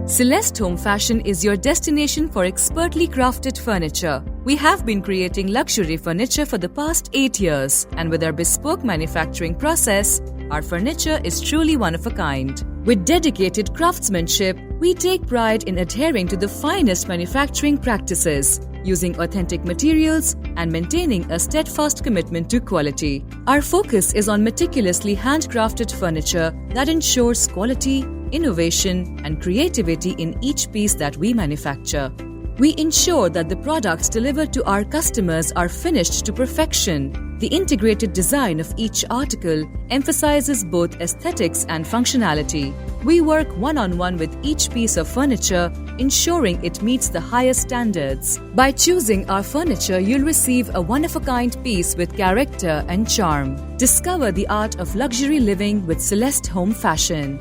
Celeste Home Fashion is your destination for expertly crafted furniture. We have been creating luxury furniture for the past 8 years, and with our bespoke manufacturing process, our furniture is truly one of a kind. With dedicated craftsmanship, we take pride in adhering to the finest manufacturing practices, using authentic materials and maintaining a steadfast commitment to quality. Our focus is on meticulously handcrafted furniture that ensures quality, innovation, and creativity in each piece that we manufacture. We ensure that the products delivered to our customers are finished to perfection. The integrated design of each article emphasizes both aesthetics and functionality. We work one-on-one with each piece of furniture, ensuring it meets the highest standards. By choosing our furniture, you'll receive a one-of-a-kind piece with character and charm. Discover the art of luxury living with Celeste Home Fashion.